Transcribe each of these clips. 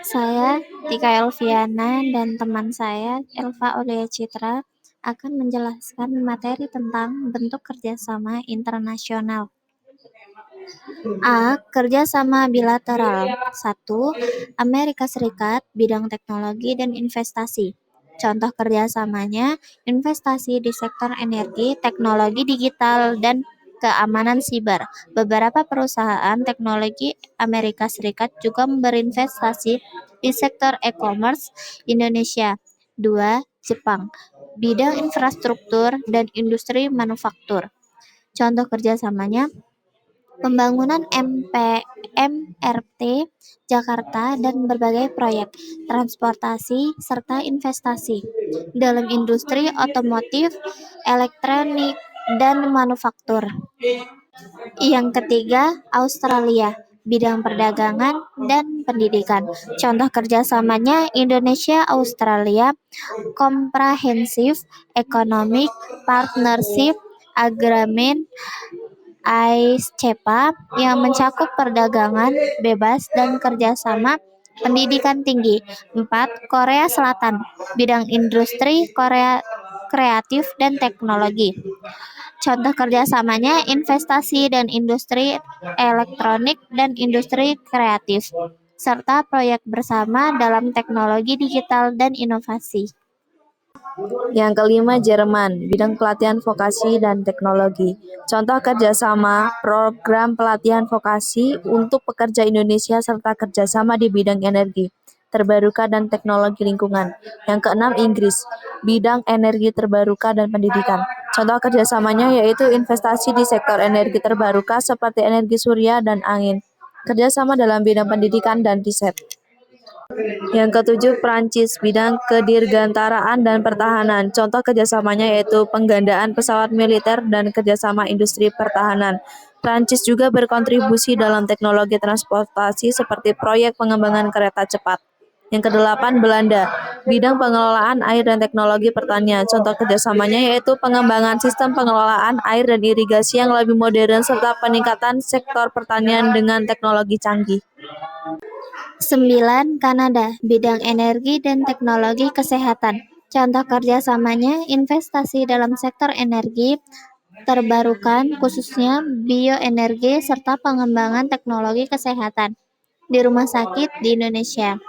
Saya, Tika Elviana, dan teman saya, Elva Aulia Citra, akan menjelaskan materi tentang bentuk kerjasama internasional. A. Kerjasama bilateral. 1. Amerika Serikat, bidang teknologi dan investasi. Contoh kerjasamanya, investasi di sektor energi, teknologi digital, dan keamanan siber. Beberapa perusahaan teknologi Amerika Serikat juga berinvestasi di sektor e-commerce Indonesia. 2. Jepang, bidang infrastruktur dan industri manufaktur. Contoh kerjasamanya, pembangunan MRT Jakarta dan berbagai proyek transportasi serta investasi dalam industri otomotif, elektronik, dan manufaktur. Yang ketiga, Australia, bidang perdagangan dan pendidikan. Contoh kerjasamanya Indonesia-Australia Comprehensive Economic Partnership Agreement (AICPA) yang mencakup perdagangan bebas dan kerjasama pendidikan tinggi. 4. Korea Selatan, bidang industri Korea kreatif dan teknologi. Contoh kerjasamanya investasi dan industri elektronik dan industri kreatif, serta proyek bersama dalam teknologi digital dan inovasi. Yang kelima, Jerman, bidang pelatihan vokasi dan teknologi. Contoh kerjasama, program pelatihan vokasi untuk pekerja Indonesia serta kerjasama di bidang energi terbarukan dan teknologi lingkungan. Yang keenam, Inggris, bidang energi terbarukan dan pendidikan. Contoh kerjasamanya yaitu investasi di sektor energi terbarukan seperti energi surya dan angin, kerjasama dalam bidang pendidikan dan riset. Yang ketujuh, Prancis, bidang kedirgantaraan dan pertahanan. Contoh kerjasamanya yaitu penggandaan pesawat militer dan kerjasama industri pertahanan. Prancis juga berkontribusi dalam teknologi transportasi seperti proyek pengembangan kereta cepat. Yang kedelapan, Belanda, bidang pengelolaan air dan teknologi pertanian. Contoh kerjasamanya yaitu pengembangan sistem pengelolaan air dan irigasi yang lebih modern serta peningkatan sektor pertanian dengan teknologi canggih. 9. Kanada, bidang energi dan teknologi kesehatan. Contoh kerjasamanya investasi dalam sektor energi terbarukan khususnya bioenergi serta pengembangan teknologi kesehatan di rumah sakit di Indonesia.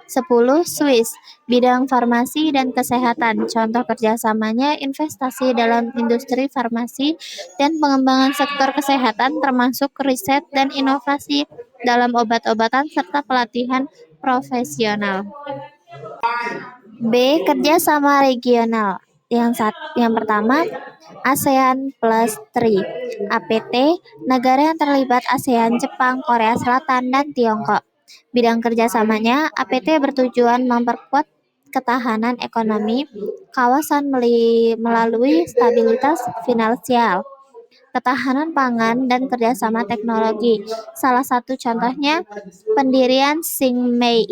10. Swiss, bidang farmasi dan kesehatan. Contoh kerjasamanya investasi dalam industri farmasi dan pengembangan sektor kesehatan termasuk riset dan inovasi dalam obat-obatan serta pelatihan profesional. B. Kerjasama regional. Yang pertama, ASEAN Plus 3. APT, negara yang terlibat ASEAN, Jepang, Korea Selatan, dan Tiongkok. Bidang kerjasamanya, APT bertujuan memperkuat ketahanan ekonomi kawasan melalui stabilitas finansial, ketahanan pangan, dan kerjasama teknologi. Salah satu contohnya, pendirian Xingmei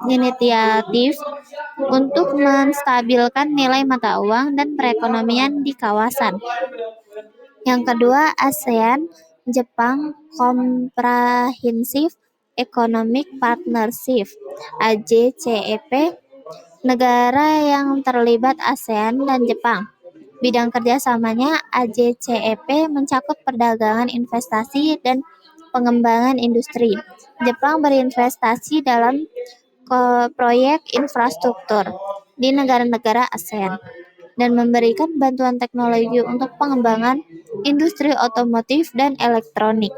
Initiative untuk menstabilkan nilai mata uang dan perekonomian di kawasan. Yang kedua, ASEAN Jepang Comprehensive Economic Partnership (AJCEP), negara yang terlibat ASEAN dan Jepang. Bidang kerjasamanya AJCEP mencakup perdagangan, investasi, dan pengembangan industri. Jepang berinvestasi dalam proyek infrastruktur di negara-negara ASEAN dan memberikan bantuan teknologi untuk pengembangan industri otomotif dan elektronik.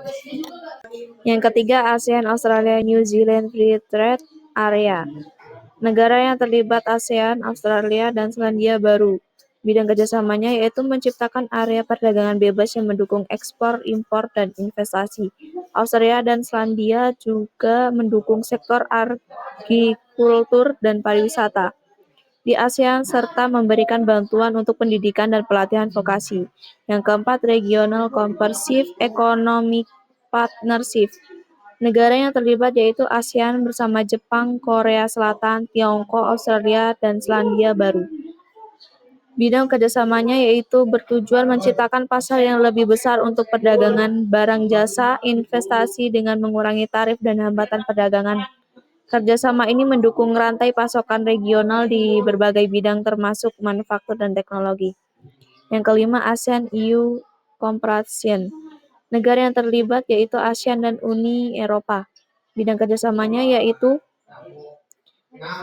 Yang ketiga, ASEAN Australia New Zealand Free Trade Area. Negara yang terlibat ASEAN, Australia, dan Selandia Baru. Bidang kerjasamanya yaitu menciptakan area perdagangan bebas yang mendukung ekspor, impor, dan investasi. Australia dan Selandia juga mendukung sektor agrikultur dan pariwisata di ASEAN serta memberikan bantuan untuk pendidikan dan pelatihan vokasi. Yang keempat, Regional Comprehensive Economic Partnership. Negara yang terlibat yaitu ASEAN bersama Jepang, Korea Selatan, Tiongkok, Australia, dan Selandia Baru. Bidang kerjasamanya yaitu bertujuan menciptakan pasar yang lebih besar untuk perdagangan barang jasa, investasi dengan mengurangi tarif dan hambatan perdagangan. Kerjasama ini mendukung rantai pasokan regional di berbagai bidang termasuk manufaktur dan teknologi. Yang kelima, ASEAN EU Cooperation. Negara yang terlibat yaitu ASEAN dan Uni Eropa. Bidang kerjasamanya yaitu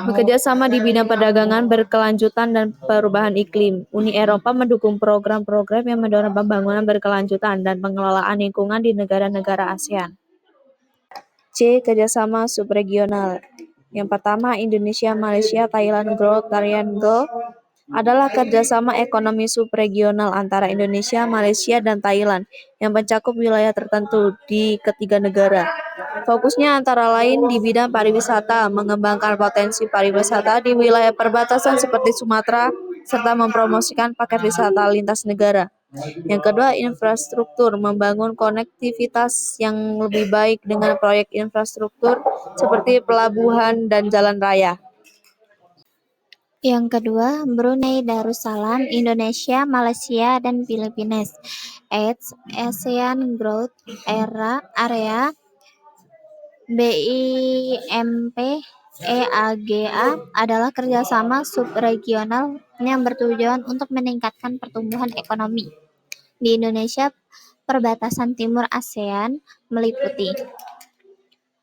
bekerja sama di bidang perdagangan berkelanjutan dan perubahan iklim. Uni Eropa mendukung program-program yang mendorong pembangunan berkelanjutan dan pengelolaan lingkungan di negara-negara ASEAN. C. Kerjasama subregional. Yang pertama, Indonesia, Malaysia, Thailand Growth Triangle adalah kerjasama ekonomi subregional antara Indonesia, Malaysia, dan Thailand yang mencakup wilayah tertentu di ketiga negara. Fokusnya antara lain di bidang pariwisata, mengembangkan potensi pariwisata di wilayah perbatasan seperti Sumatera, serta mempromosikan paket wisata lintas negara. Yang kedua, infrastruktur, membangun konektivitas yang lebih baik dengan proyek infrastruktur seperti pelabuhan dan jalan raya. Yang kedua, Brunei Darussalam, Indonesia, Malaysia, dan Philippines. ASEAN Growth Area, BIMP EAGA adalah kerjasama subregional yang bertujuan untuk meningkatkan pertumbuhan ekonomi. Di Indonesia, perbatasan timur ASEAN meliputi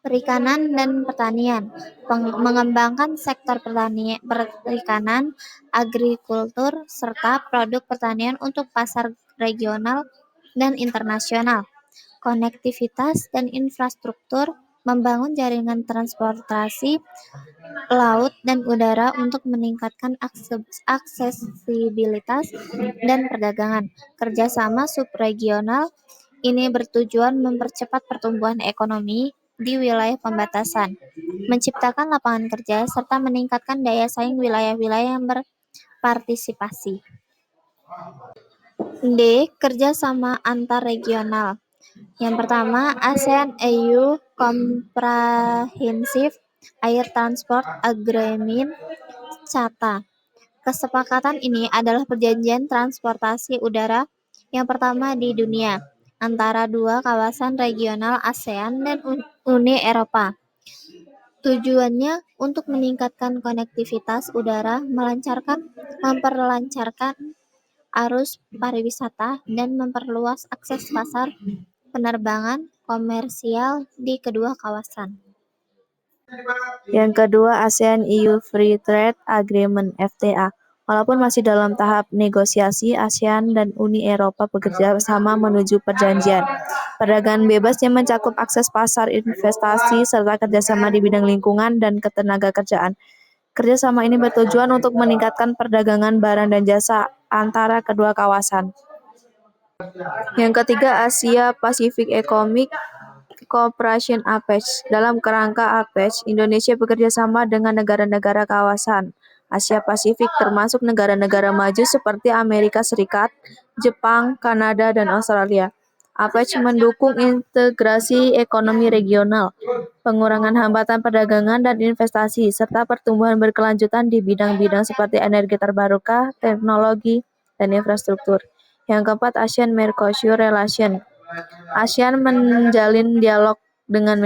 perikanan dan pertanian, mengembangkan sektor perikanan, agrikultur, serta produk pertanian untuk pasar regional dan internasional. Konektivitas dan infrastruktur, membangun jaringan transportasi laut dan udara untuk meningkatkan aksesibilitas dan perdagangan. Kerjasama subregional ini bertujuan mempercepat pertumbuhan ekonomi di wilayah pembatasan, menciptakan lapangan kerja, serta meningkatkan daya saing wilayah-wilayah yang berpartisipasi. D. Kerjasama antarregional. Yang pertama, ASEAN-EU Comprehensive Air Transport Agreement (CATA). Kesepakatan ini adalah perjanjian transportasi udara yang pertama di dunia antara dua kawasan regional ASEAN dan Uni Eropa. Tujuannya untuk meningkatkan konektivitas udara, memperlancarkan arus pariwisata, dan memperluas akses pasar penerbangan komersial di kedua kawasan. Yang kedua, ASEAN-EU Free Trade Agreement (FTA). Walaupun masih dalam tahap negosiasi, ASEAN dan Uni Eropa bekerja sama menuju perjanjian perdagangan bebas yang mencakup akses pasar, investasi, serta kerjasama di bidang lingkungan dan ketenagakerjaan. Kerjasama ini bertujuan untuk meningkatkan perdagangan barang dan jasa antara kedua kawasan. Yang ketiga, Asia Pacific Economic Cooperation (APEC). Dalam kerangka APEC, Indonesia bekerja sama dengan negara-negara kawasan Asia Pasifik termasuk negara-negara maju seperti Amerika Serikat, Jepang, Kanada, dan Australia. APEC mendukung integrasi ekonomi regional, pengurangan hambatan perdagangan dan investasi, serta pertumbuhan berkelanjutan di bidang-bidang seperti energi terbarukan, teknologi, dan infrastruktur. Yang keempat, ASEAN-Mercosur Relation. ASEAN menjalin dialog dengan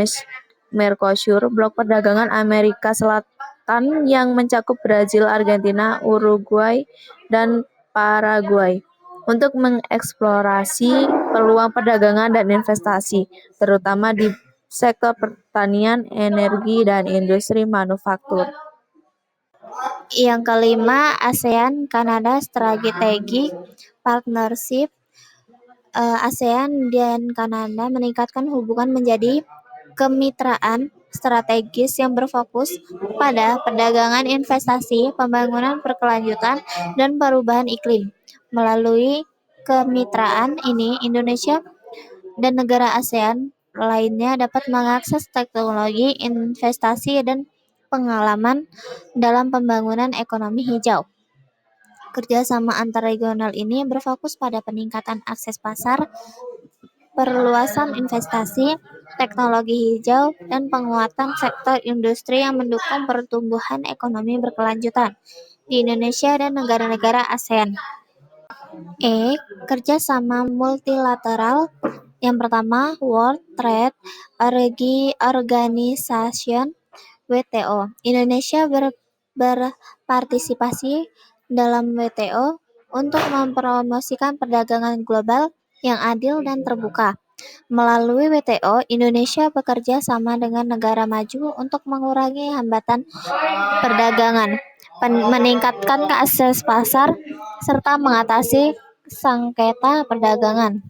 Mercosur, blok perdagangan Amerika Selatan yang mencakup Brazil, Argentina, Uruguay, dan Paraguay, untuk mengeksplorasi peluang perdagangan dan investasi, terutama di sektor pertanian, energi, dan industri manufaktur. Yang kelima, ASEAN-Kanada Strategic Partnership. ASEAN dan Kanada meningkatkan hubungan menjadi kemitraan strategis yang berfokus pada perdagangan, investasi, pembangunan berkelanjutan, dan perubahan iklim. Melalui kemitraan ini, Indonesia dan negara ASEAN lainnya dapat mengakses teknologi, investasi, dan pengalaman dalam pembangunan ekonomi hijau. Kerjasama antarregional ini berfokus pada peningkatan akses pasar, perluasan investasi, teknologi hijau, dan penguatan sektor industri yang mendukung pertumbuhan ekonomi berkelanjutan. di Indonesia dan negara-negara ASEAN. Kerjasama multilateral. Yang pertama, World Trade Organization (WTO). Indonesia berpartisipasi dalam WTO untuk mempromosikan perdagangan global yang adil dan terbuka. Melalui WTO, Indonesia bekerja sama dengan negara maju untuk mengurangi hambatan perdagangan, meningkatkan akses pasar, serta mengatasi sengketa perdagangan.